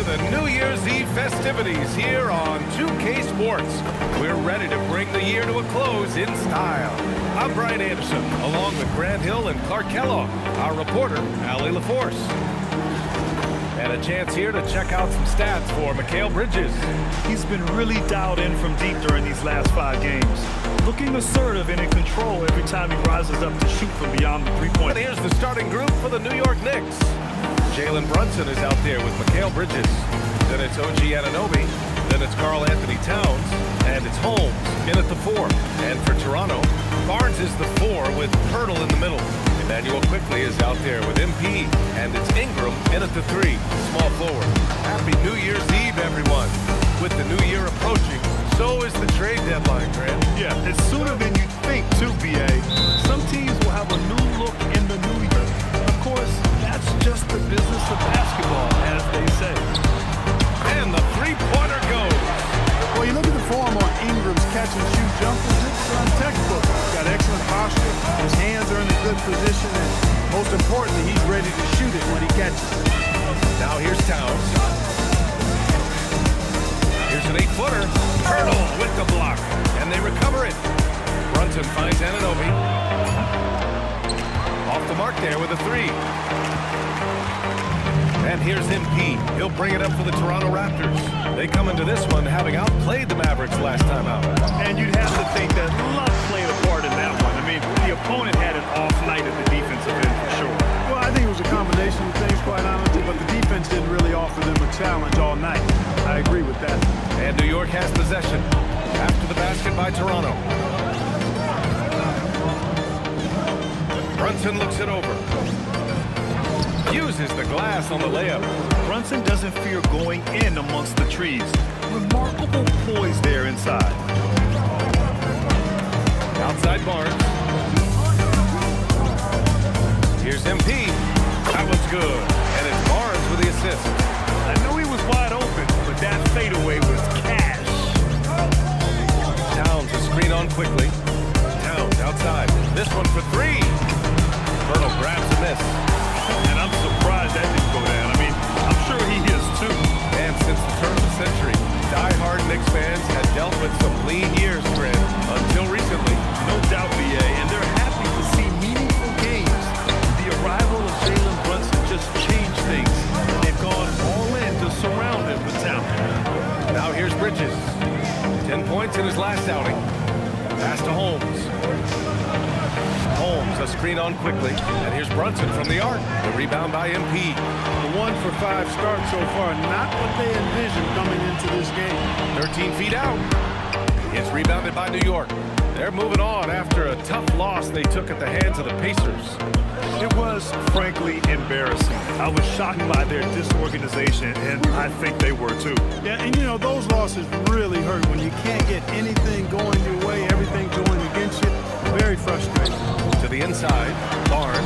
the New Year's Eve festivities here on 2K Sports. We're ready to bring the year to a close in style. I'm Brian Anderson, along with Grant Hill and Clark Kellogg, our reporter, Allie LaForce. And a chance here to check out some stats for Mikal Bridges. He's been really dialed in from deep during these last 5 games. Looking assertive and in control every time he rises up to shoot from beyond the three-point. And here's the starting group for the New York Knicks. Jalen Brunson is out there with Mikal Bridges. Then it's OG Anunoby. Then it's Karl Anthony Towns. And it's Holmes in at the 4. And for Toronto, Barnes is the 4 with Pirtle in the middle. Emmanuel Quickley is out there with MP. And it's Ingram in at the 3, small forward. Happy New Year's Eve, everyone. With the new year approaching, so is the trade deadline, Grant. Yeah, it's sooner than you'd think, too, BA. Some teams will have a new look in the new year. Of course, that's just the business of basketball, as they say. And the three-pointer goes. Well, you look at the form on Ingram's catch-and-shoot jumpers, it's textbook. He's got excellent posture, his hands are in a good position, and most importantly, he's ready to shoot it when he catches it. Now here's Towns. Here's an 8-footer. Pirtle with the block, and they recover it. Brunson finds Anunoby. Off the mark there with a 3. And here's MP. He'll bring it up for the Toronto Raptors. They come into this one having outplayed the Mavericks last time out. And you'd have to think that luck played a part in that one. I mean, the opponent had an off night at the defensive end for sure. Well, I think it was a combination of things, quite honestly, but the defense didn't really offer them a challenge all night. I agree with that. And New York has possession after the basket by Toronto. Brunson looks it over. Uses the glass on the layup. Brunson doesn't fear going in amongst the trees. Remarkable poise there inside. Outside Barnes. Here's MP. That was good. And it's Barnes with the assist. I knew he was wide open, but that fadeaway was cash. Towns a screen on quickly. Towns outside. This one for 3. Pirtle grabs a miss. And I'm surprised that didn't go down. I mean, I'm sure he is too. And since the turn of the century, die-hard Knicks fans had dealt with some lean years, Grant, until recently. No doubt, BA, and they're happy to see meaningful games. The arrival of Jalen Brunson just changed things. They've gone all in to surround him with talent. Now here's Bridges. 10 points in his last outing. Pass to Holmes. Holmes, a screen on quickly. And here's Brunson from the arc. The rebound by MP. The 1-for-5 start so far, not what they envisioned coming into this game. 13 feet out. It's rebounded by New York. They're moving on after a tough loss they took at the hands of the Pacers. It was, frankly, embarrassing. I was shocked by their disorganization, and I think they were too. Yeah, and you know, those losses really hurt when you can't get anything going your way, everything going against you. Very frustrating. To the inside, Barnes.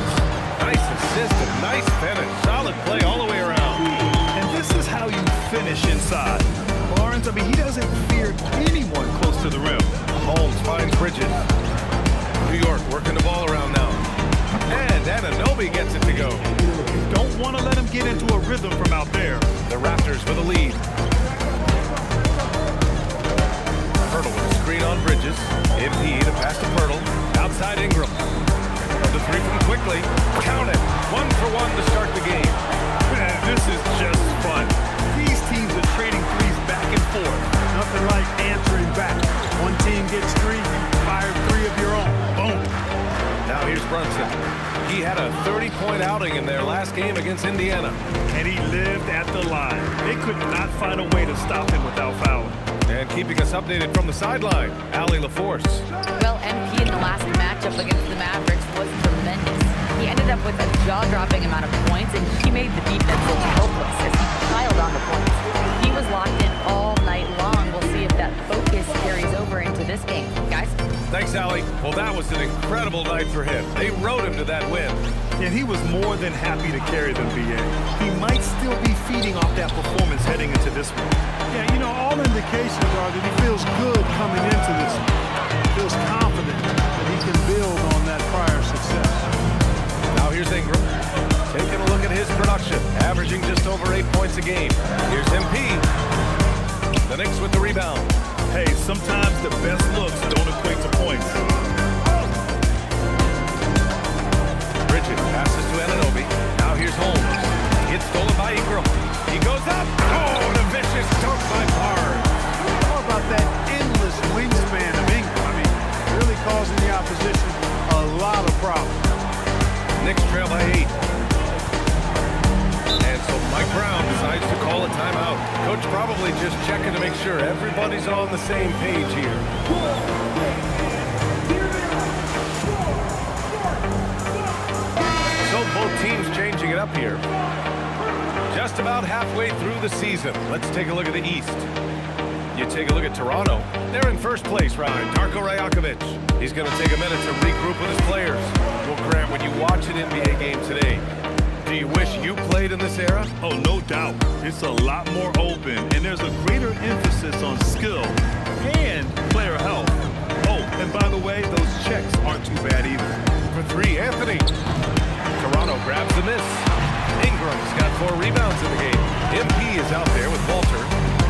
Nice assist and nice finish. Solid play all the way around. And this is how you finish inside. Barnes, I mean, he doesn't fear anyone close to the rim. Holmes finds Bridges. New York working the ball around now. And Anunoby gets it to go. Don't want to let him get into a rhythm from out there. The Raptors with a lead. Pirtle with a screen on Bridges. MP to pass to Pirtle. Outside Ingram. The 3 from quickly. Count it. 1 for 1 to start the game. Man, this is just fun. These teams are trading threes back and forth. Nothing like answering back. One team gets 3, you fire 3 of your own. Boom. Now here's Brunson. He had a 30-point outing in their last game against Indiana. And he lived at the line. They could not find a way to stop him without fouling. And keeping us updated from the sideline, Allie LaForce. Well, MP in the last matchup against the Mavericks was tremendous. He ended up with a jaw-dropping amount of points, and he made the defense look helpless as he piled on the points. He was locked in all night long. We'll see if that focus carries over into this game. Guys? Thanks, Allie. Well, that was an incredible night for him. They rode him to that win. And he was more than happy to carry them, BA. He might still be feeding off that performance heading into this one. Yeah, you know, all indications are that he feels good coming into this one. He feels confident that he can build on that prior success. Now here's Ingram, taking a look at his production. averaging just over 8 points a game. Here's MP. The Knicks with the rebound. Hey, sometimes the best looks don't equate to points. Bridges passes to Anunoby. Now here's Holmes. It's stolen by Ingram. He goes up. Oh, and a vicious dunk by Barnes. How about that endless wingspan of Ingram? I mean, really causing the opposition a lot of problems. Knicks trail by 8. And so Mike Brown decides to call a timeout. Coach probably just checking to make sure everybody's on the same page here. So both teams changing it up here. Just about halfway through the season. Let's take a look at the East. You take a look at Toronto. They're in first place, Ryan. Darko Rajakovic. He's going to take a minute to regroup with his players. Well, Grant, when you watch an NBA game today, do you wish you played in this era? Oh, no doubt. It's a lot more open, and there's a greater emphasis on skill and player health. Oh, and by the way, those checks aren't too bad either. For 3, Anthony. Toronto grabs the miss. Ingram's got 4 rebounds in the game. MP is out there with Walter.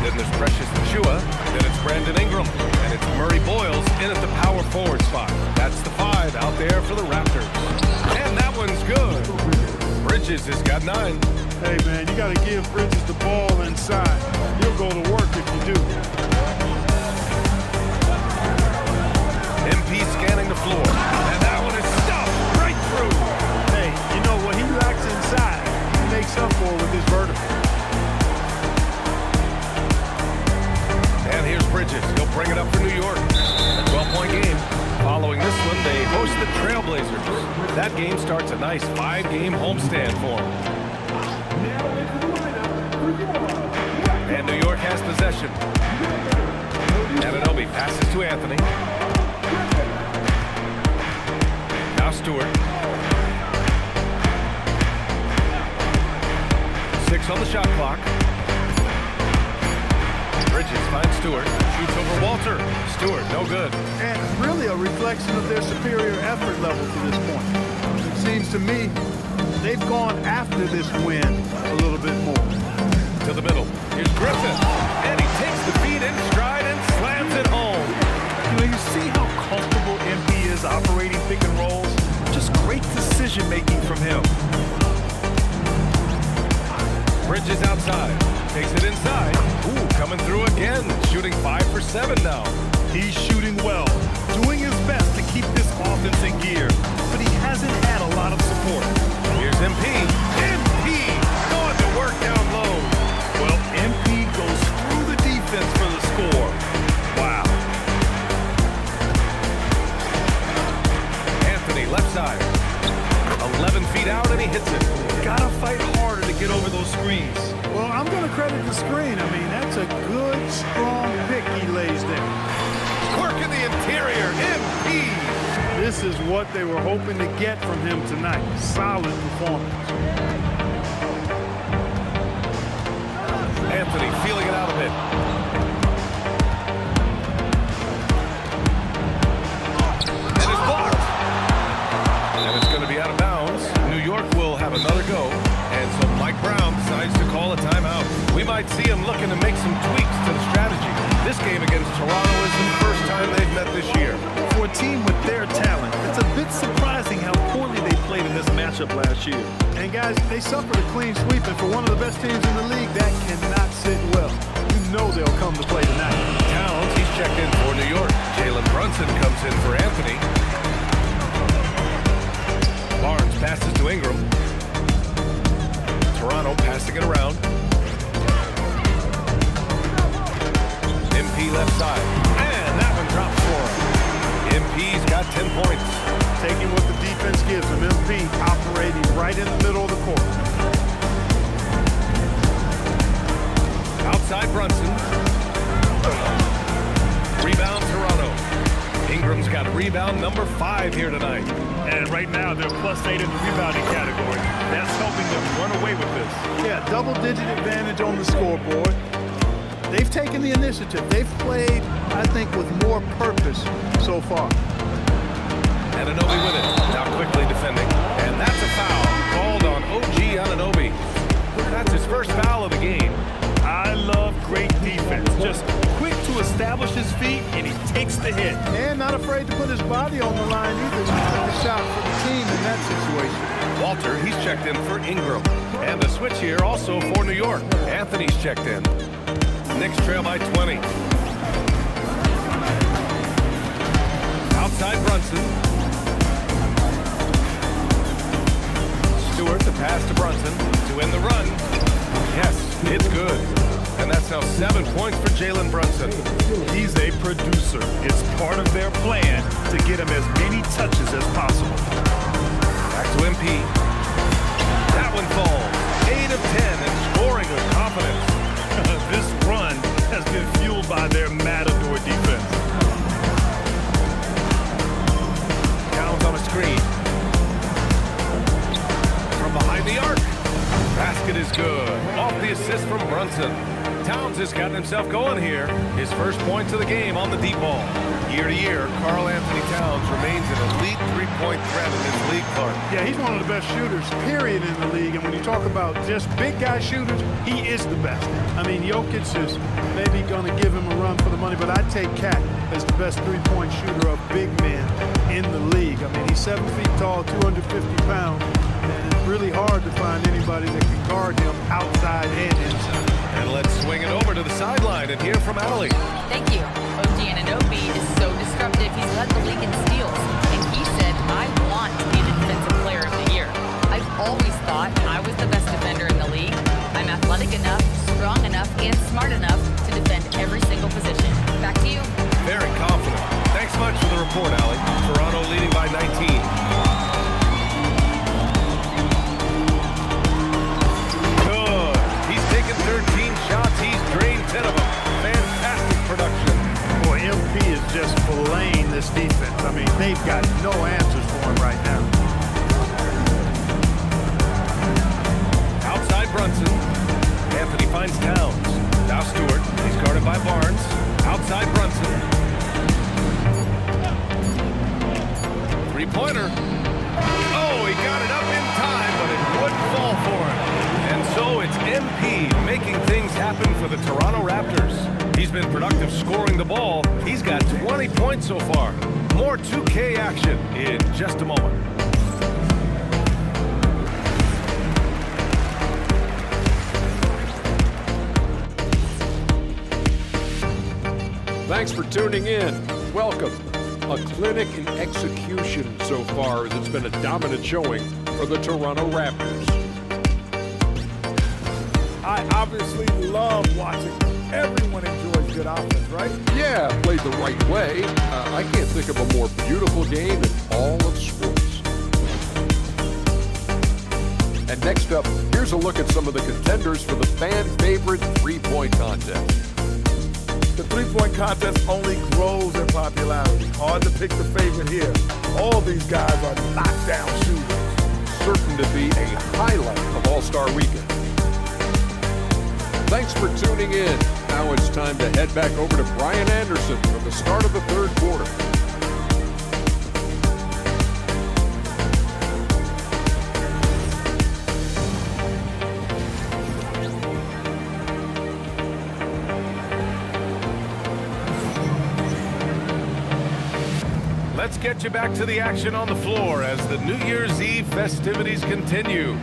Then there's Precious Achua. Then it's Brandon Ingram. And it's Murray Boyles in at the power forward spot. That's the 5 out there for the Raptors. And that one's good. Bridges has got 9. Hey, man, you got to give Bridges the ball inside. He'll go to work if you do. MP scanning the floor. And that one is stuffed right through. Hey, you know, what he lacks inside, he makes up for with his vertical. And here's Bridges. He'll bring it up for New York. A 12-point game. Following this one, they host the Trailblazers. That game starts a nice 5-game homestand for them. And New York has possession. Anunoby passes to Anthony. Now Stewart. 6 on the shot clock. Bridges finds Stewart. Shoots over Walter. Stewart, no good. And really a reflection of their superior effort level to this point. It seems to me they've gone after this win a little bit more. To the middle. Here's Griffin. And he takes the feed in stride and slams it home. You know, you see how comfortable MP is operating pick and rolls? Just great decision-making from him. Bridges outside. Takes it inside. Ooh, coming through again. Shooting 5 for 7 now. He's shooting well, doing his best to keep this offense in gear, but he hasn't had a lot of support. Here's MP. MP going to work down low. Well, MP goes through the defense for the score. Wow. Anthony, left side. 11 feet out, and he hits it. Gotta fight harder to get over those screens. Well, I'm going to credit the screen. I mean, that's a good, strong pick he lays there. Work in the interior. MP. This is what they were hoping to get from him tonight. Solid performance. Anthony feeling it out a bit. And it's blocked. And it's going to be out of bounds. New York will have another go. And so Mike Brown decides to call a timeout. We might see him looking to make some tweaks to the strategy. This game against Toronto is the first time they've met this year. For a team with their talent, it's a bit surprising how poorly they played in this matchup last year. And guys, they suffered a clean sweep, and for one of the best teams in the league, that cannot sit well. You know they'll come to play tonight. Towns, he's checked in for New York. Jalen Brunson comes in for Anthony. Barnes passes to Ingram. Toronto passing it around. MP left side. And that one drops for him. MP's got 10 points. Taking what the defense gives him. MP operating right in the middle of the court. Outside Brunson. Rebound Toronto. Ingram's got rebound number 5 here tonight. And right now, they're +8 in the rebounding category. That's helping them run away with this. Yeah, double-digit advantage on the scoreboard. They've taken the initiative. They've played, I think, with more purpose so far. Anunoby with it. Now quickly defending. And that's a foul called on OG Anunoby. of the game. I love great defense. Just quick to establish his feet, and he takes the hit. And not afraid to put his body on the line either. He's taking a shot for the team in that situation. Walter, he's checked in for Ingram. And the switch here also for New York. Anthony's checked in. Knicks trail by 20. Outside Brunson. Stewart, the pass to Brunson to win the run. Yes, it's good. And that's now 7 points for Jalen Brunson. He's a producer. It's part of their plan to get him as many touches as possible. Back to MP. That one falls. 8 of 10 and scoring with confidence. This run has been fueled by their Matador defense. Towns on a screen. From behind the arc. Basket is good. Off the assist from Brunson. Towns has gotten himself going here. His first points of the game on the deep ball. Year to year, Karl Anthony Towns remains an elite three-point threat in this league, Clark. Yeah, he's one of the best shooters, period, in the league. And when you talk about just big guy shooters, he is the best. I mean, Jokic is maybe going to give him a run for the money, but I'd take Cat as the best three-point shooter of big men in the league. I mean, he's 7 feet tall, 250 pounds, and it's really hard to find anybody that can guard him outside and inside. And let's swing it over to the sideline and hear from Allie. Thank you. OG Anunoby is so disruptive. He's led the league in steals. And he said, I want to be the defensive player of the year. I've always thought I was the best defender in the league. I'm athletic enough, strong enough, and smart enough to defend every single position. Back to you. Very confident. Thanks much for the report, Allie. Toronto leading by 19. Good. He's taken 13 shots. He's drained 10 of them. Fantastic production. Boy, MP is just filleting this defense. I mean, they've got no answers for him right now. Outside Brunson. Anthony finds Towns. Now Stewart. He's guarded by Barnes. Outside Brunson. Three-pointer. Oh, he got it up in time, but it wouldn't fall for him. And so it's MP making things happen for the Toronto Raptors. He's been productive scoring the ball. He's got 20 points so far. More 2K action in just a moment. Thanks for tuning in. Welcome. A clinic in execution so far, as it's been a dominant showing for the Toronto Raptors. I obviously love watching. Everyone enjoys good offense, right? Yeah, played the right way. I can't think of a more beautiful game in all of sports. And next up, here's a look at some of the contenders for the fan-favorite three-point contest. The three-point contest only grows in popularity. Hard to pick the favorite here. All these guys are knockdown shooters. Certain to be a highlight of All-Star Weekend. Thanks for tuning in. Now it's time to head back over to Brian Anderson for the start of the third quarter. Let's get you back to the action on the floor as the New Year's Eve festivities continue.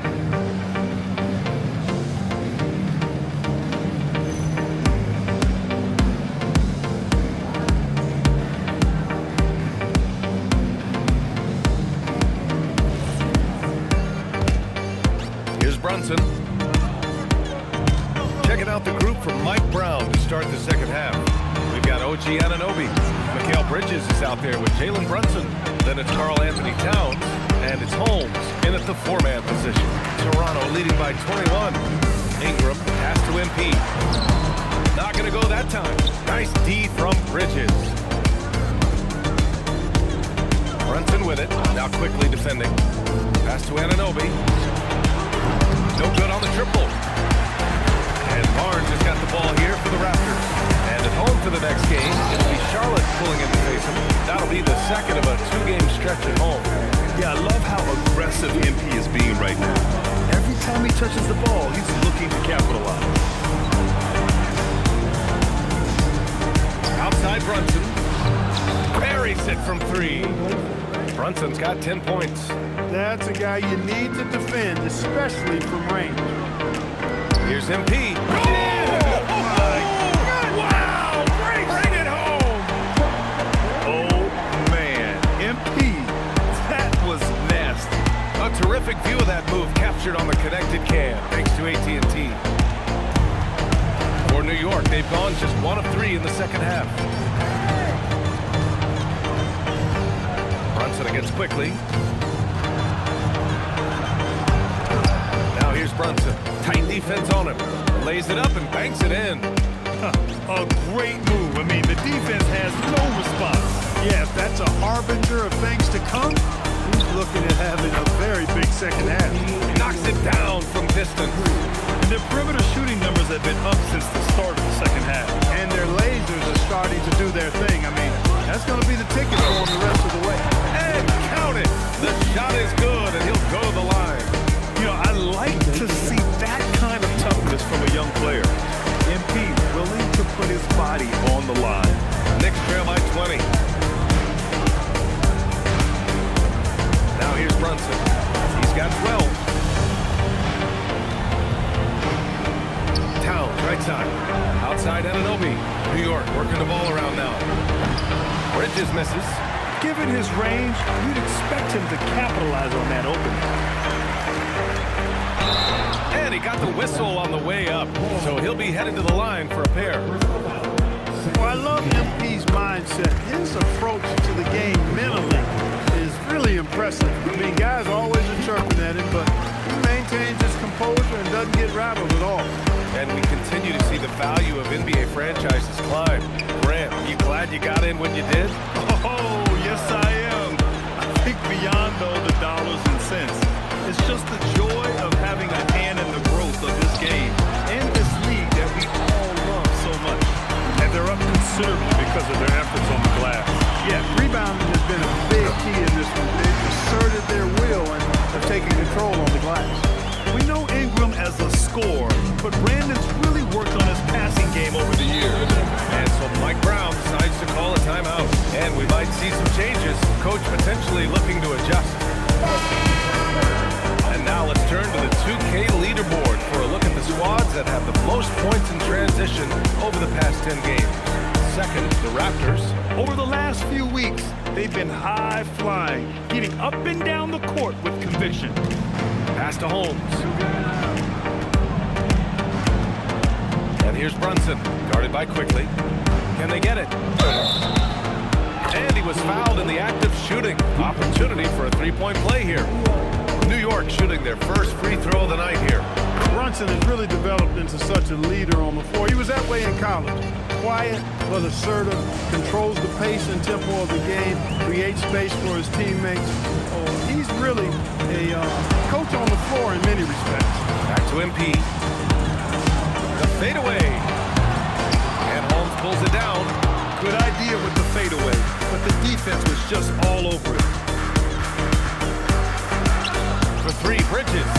Here's Brunson. Checking out the group from Mike Brown to start the second half. We've got OG Anunoby. Mikal Bridges is out there with Jalen Brunson. Then it's Karl Anthony Towns. And it's Holmes in at the four-man position. Toronto leading by 21. Ingram pass to MP. Not going to go that time. Nice D from Bridges. Brunson with it. Now quickly defending. Pass to Anunoby. No good on the triple. And Barnes has got the ball here for the Raptors. And at home for the next game, it'll be Charlotte pulling in to face him. That'll be the second of a two-game stretch at home. Yeah, I love how aggressive MP is being right now. Every time he touches the ball, he's looking to capitalize. Outside Brunson. Buries it from 3. Brunson's got 10 points. That's a guy you need to defend, especially from range. Here's MP. Wow! Bring it home! Oh, man. MP, that was nasty. A terrific view of that move captured on the connected cam, thanks to AT&T. For New York, they've gone just 1 of 3 in the second half. Brunson against quickly. Now here's Brunson. Tight defense on him. Lays it up and banks it in. A great move. I mean, the defense has no response. Yeah, if that's a harbinger of things to come, he's looking at having a very big second half. Knocks it down from distance. And their perimeter shooting numbers have been up since the start of the second half. And their lasers are starting to do their thing. I mean, that's going to be the ticket for him the rest of the way. And count it. The shot is good, and he'll go to the line. You know, I like to see that kind of toughness from a young player. MP willing to put his body on the line. Knicks trail by 20. Now here's Brunson. He's got 12. Towns, right side. Outside Anunoby. New York working the ball around now. Bridges misses. Given his range, you'd expect him to capitalize on that opening. And he got the whistle on the way up, so he'll be headed to the line for a pair. Well, I love MP's mindset. His approach to the game mentally is really impressive. I mean, guys are always chirping at him, but he maintains his composure and doesn't get rattled at all. And we continue to see the value of NBA franchises climb. Grant, are you glad you got in when you did? Oh, yes I am. I think beyond all the dollars and cents, it's just the joy of having a hand in the growth of this game and this league that we all love so much. And they're up considerably because of their efforts on the glass. Yeah, rebounding has been a big key in this one. They've asserted their will and have taken control on the glass. We know Ingram as a scorer, but Brandon's really worked on his passing game over the years. And so Mike Brown decides to call a timeout. And we might see some changes. Coach potentially looking to adjust. And now let's turn to the 2K leaderboard for a look at the squads that have the most points in transition over the past 10 games. Second, the Raptors. Over the last few weeks, they've been high-flying, getting up and down the court with conviction. Pass to Holmes. And here's Brunson, guarded by Quickly. Can they get it? And he was fouled in the act of shooting. Opportunity for a three-point play here. New York shooting their first free throw of the night here. Brunson has really developed into such a leader on the floor. He was that way in college. Quiet but assertive, controls the pace and tempo of the game, creates space for his teammates. Oh, he's really a coach on the floor in many respects. Back to MP. The fadeaway. And Holmes pulls it down. Good idea with the fadeaway, but the defense was just all over it. For 3, Bridges.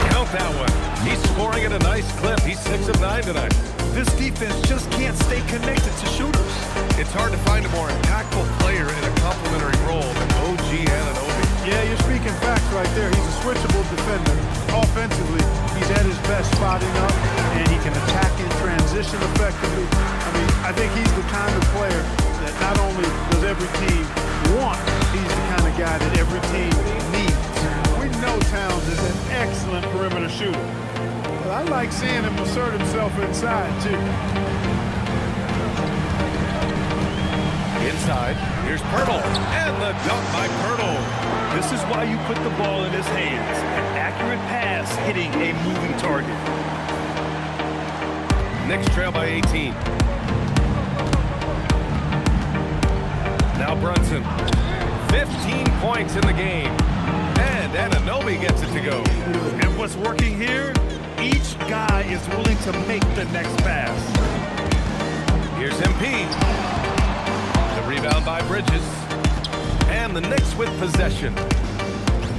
Count that one. He's scoring at a nice clip. He's 6 of 9 tonight. This defense just can't stay connected to shooters. It's hard to find a more impactful player in a complementary role than OG Anunoby. Yeah, you're speaking facts right there. He's a switchable defender. Offensively, he's at his best spotting up, and he can attack in transition effectively. I mean, I think he's the kind of player that not only does every team want, he's the kind of guy that every team needs. We know Towns is an excellent perimeter shooter. But I like seeing him assert himself inside, too. Inside, here's Pirtle, and the dunk by Pirtle. This is why you put the ball in his hands. An accurate pass hitting a moving target. Knicks trail by 18. Now Brunson, 15 points in the game. And Anunoby gets it to go. And what's working here? Each guy is willing to make the next pass. Here's MP. The rebound by Bridges. And the Knicks with possession.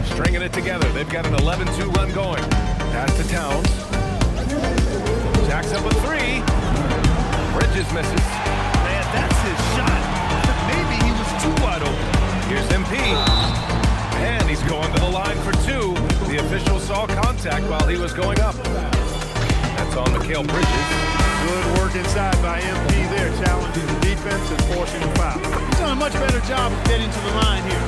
Stringing it together. They've got an 11-2 run going. Pass to Towns. misses. Man, that's his shot. Maybe he was too wide open. Here's MP. And he's going to the line for two. The official saw contact while he was going up. That's on Mikal Bridges. Good work inside by MP there, challenging the defense and forcing the foul. He's done a much better job of getting to the line here.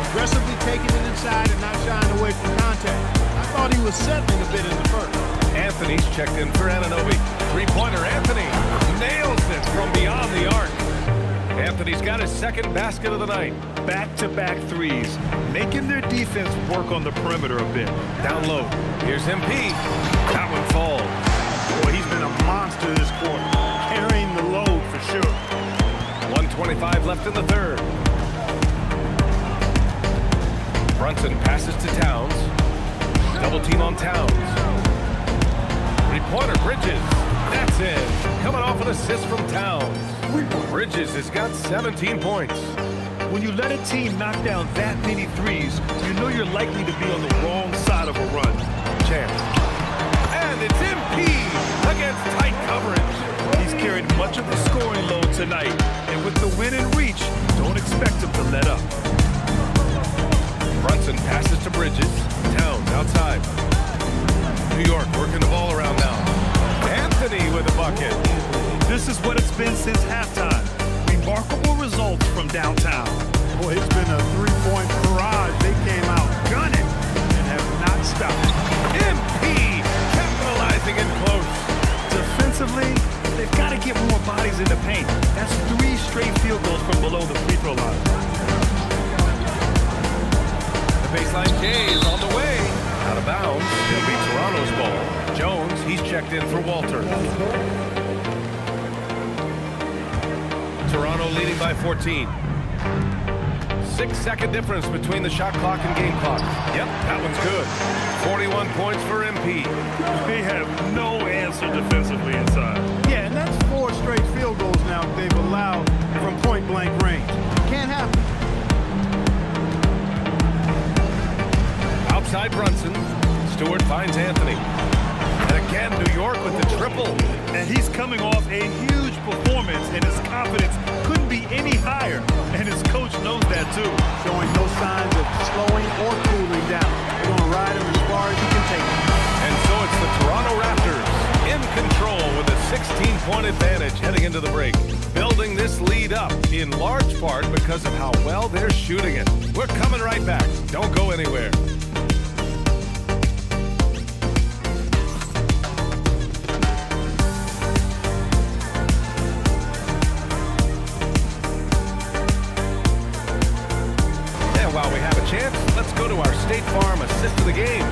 Aggressively taking it inside and not shying away from contact. I thought he was settling a bit in the first. Anthony's checked in for Anunoby. Three-pointer Anthony nails it from beyond the arc. Anthony's got his second basket of the night. Back-to-back threes, making their defense work on the perimeter a bit. Down low. Here's MP. That one falls. Boy, he's been a monster this quarter, carrying the load for sure. 1:25 left in the third. Brunson passes to Towns. Double team on Towns. Three-pointer Bridges. That's it. Coming off an assist from Towns. Bridges has got 17 points. When you let a team knock down that many threes, you know you're likely to be on the wrong side of a run. Chance. And it's MP against tight coverage. He's carried much of the scoring load tonight, and with the win in reach, don't expect him to let up. Brunson passes to Bridges. Towns outside. New York working the ball around now. Anthony with a bucket. This is what it's been since halftime. Remarkable results from downtown. Boy, it's been a three-point barrage. They came out gunning and have not stopped. MP capitalizing in close. Defensively, they've got to get more bodies in the paint. That's 3 straight field goals from below the free throw line. The baseline J is on the way. Out of bounds. It'll be Toronto's ball. Jones, he's checked in for Walter. Toronto leading by 14. 6-second difference between the shot clock and game clock. Yep, that one's good. 41 points for MP. They have no answer defensively inside. Yeah, and that's 4 straight field goals now they've allowed from point-blank range. Can't happen. Outside Brunson. Stewart finds Anthony. And again, New York with the triple. And he's coming off a huge performance, and his confidence couldn't be any higher. And his coach knows that too. Showing no signs of slowing or cooling down. They're going to ride him as far as he can take him. And so it's the Toronto Raptors in control with a 16-point advantage heading into the break. Building this lead up in large part because of how well they're shooting it. We're coming right back. Don't go anywhere. While we have a chance, let's go to our State Farm assist of the game.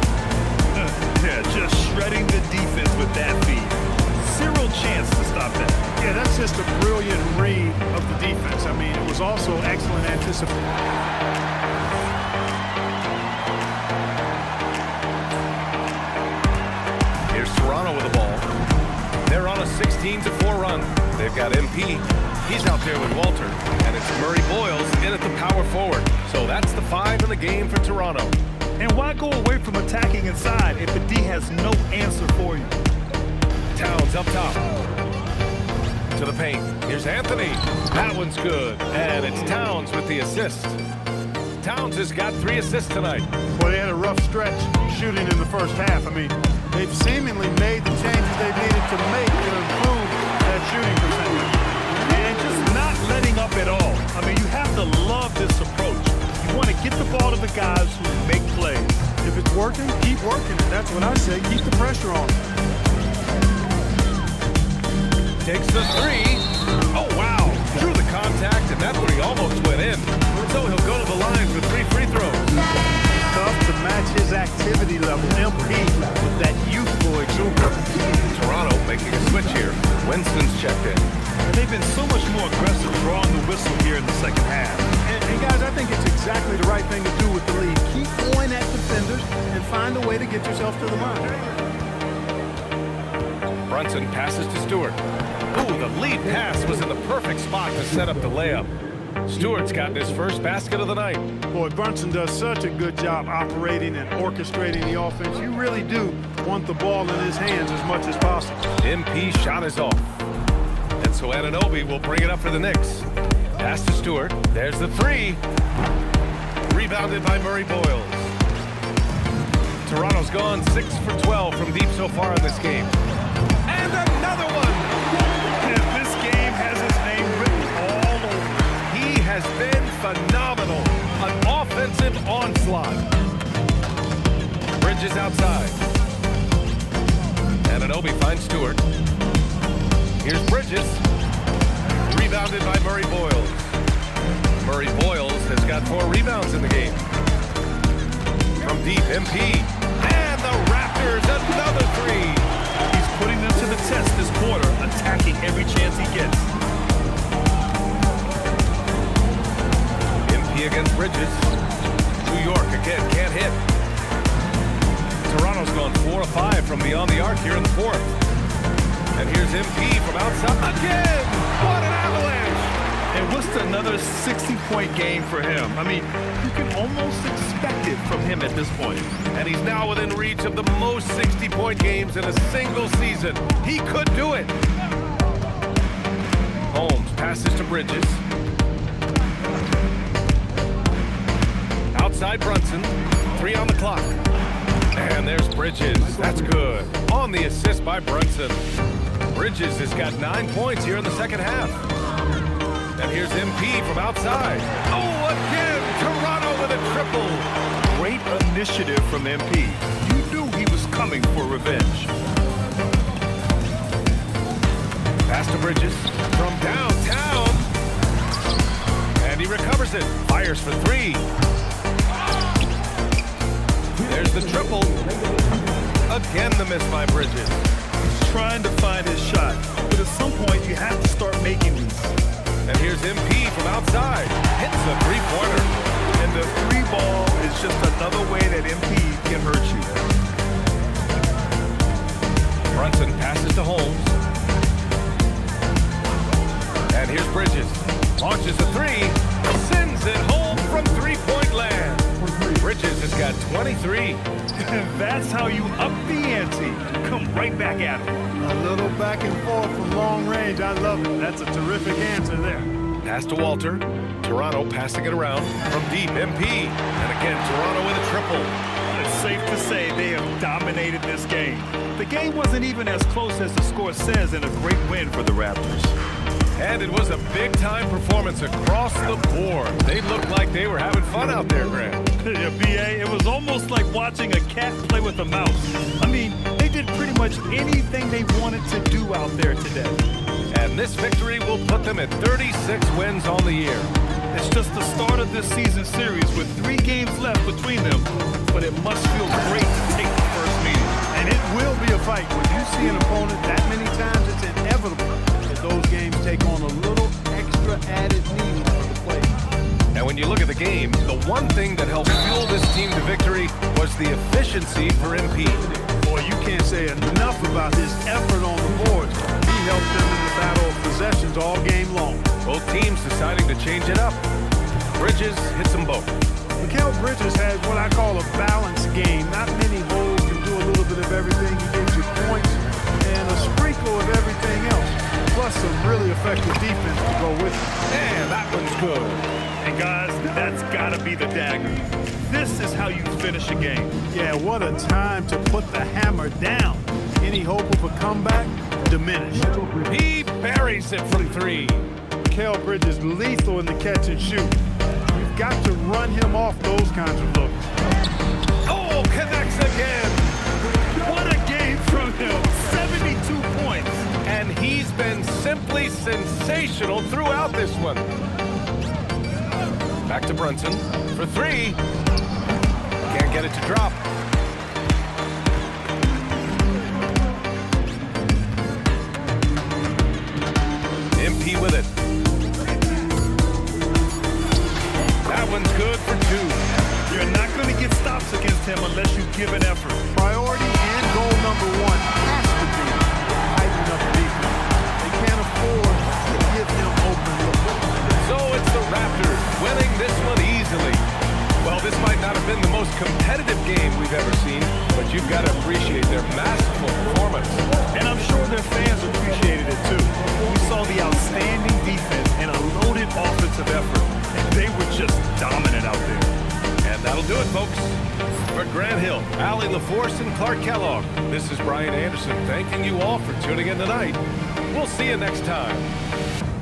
Yeah, just shredding the defense with that feed. Zero chance to stop that. Yeah, that's just a brilliant read of the defense. I mean, it was also excellent anticipation. Here's Toronto with the ball. They're on a 16-4 run. They've got MP. He's out there with Walter. And it's Murray Boyles in at the power forward. So that's the 5 in the game for Toronto. And why go away from attacking inside if the D has no answer for you? Towns up top. To the paint. Here's Anthony. That one's good. And it's Towns with the assist. Towns has got 3 assists tonight. Well, they had a rough stretch shooting in the first half. I mean, they've seemingly made the changes they needed to make to improve that shooting percentage. And just not letting up at all. I mean, you have to love this approach. You want to get the ball to the guys who make plays. If it's working, keep working it. That's what I say. Keep the pressure on. Takes the 3. Oh, wow. Through the contact, and that 3 almost went in. So he'll go to the line for 3 free throws. Tough to match his activity level. MP with that youthful exuberance. Toronto making a switch here. Winston's checked in. They've been so much more aggressive drawing the whistle here in the second half. And guys, I think it's exactly the right thing to do with the lead. Keep going at defenders and find a way to get yourself to the line. Brunson passes to Stewart. Ooh, the lead pass was in the perfect spot to set up the layup. Stewart's gotten his first basket of the night. Boy, Brunson does such a good job operating and orchestrating the offense. You really do want the ball in his hands as much as possible. MP shot is off. And so Anunoby will bring it up for the Knicks. Pass to Stewart. There's the three. Rebounded by Murray Boyles. Toronto's gone 6 for 12 from deep so far in this game. And another one! And this game has his name written all over it. He has been phenomenal. An offensive onslaught. Bridges outside. Anunoby finds Stewart. Here's Bridges. Rebounded by Murray Boyles. Murray Boyles has got 4 rebounds in the game. From deep, MP. And the Raptors, another three. He's putting them to the test this quarter, attacking every chance he gets. MP against Bridges. New York again, can't hit. Toronto's gone 4 of 5 from beyond the arc here in the fourth. And here's MP from outside again. What an avalanche! And what's another 60-point game for him? I mean, you can almost expect it from him at this point. And he's now within reach of the most 60-point games in a single season. He could do it. Holmes passes to Bridges. Outside Brunson. 3 on the clock. And there's Bridges. That's good. On the assist by Brunson. Bridges has got 9 points here in the second half. And here's MP from outside. Oh, again! Toronto with a triple. Great initiative from MP. You knew he was coming for revenge. Pass to Bridges from downtown. And he recovers it. Fires for 3. There's the triple. Again, the miss by Bridges. He's trying to find his shot, but at some point you have to start making these. And here's MP from outside. Hits a three-pointer. And the 3 ball is just another way that MP can hurt you. Brunson passes to Holmes. And here's Bridges. Launches a 3. Sends it home from three-point land. Bridges has got 23. That's how you up the ante. Come right back at him. A little back and forth from long range. I love it. That's a terrific answer there. Pass to Walter. Toronto passing it around from deep. MP. And again, Toronto with a triple. It's safe to say they have dominated this game. The game wasn't even as close as the score says, and a great win for the Raptors. And it was a big-time performance across the board. They looked like they were having fun out there, Grant. Yeah, BA, it was almost like watching a cat play with a mouse. I mean, they did pretty much anything they wanted to do out there today. And this victory will put them at 36 wins on the year. It's just the start of this season series with 3 games left between them, but it must feel great to take the first meeting. And it will be a fight. When you see an opponent that many times, it's inevitable that those games take on a little extra added meaning for the players. And when you look at the game, the one thing that helped fuel this team to victory was the efficiency for MP. Boy, you can't say enough about his effort on the boards. He helped them in the battle of possessions all game long. Both teams deciding to change it up. Bridges hits them both. Mikal Bridges has what I call a balanced game. Not many holes, can do a little bit of everything. He gives you points and a sprinkle of everything else, plus some really effective defense to go with it. And that one's good. And guys, that's gotta be the dagger. This is how you finish a game. Yeah, what a time to put the hammer down. Any hope of a comeback? Diminished. He buries it from 3. Mikal Bridges lethal in the catch and shoot. You've got to run him off those kinds of looks. Oh, connects again. What a game from him. 72 points. And he's been simply sensational throughout this one. Back to Brunson for 3. Can't get it to drop. MP with it. That one's good for 2. You're not going to get stops against him unless you give an effort. Priority and goal number 1 has to be tighten up defense. They can't afford to give him open looks. So it's the Raptors winning this one easily. Well, this might not have been the most competitive game Force and Clark Kellogg, this is Brian Anderson thanking you all for tuning in tonight. We'll see you next time.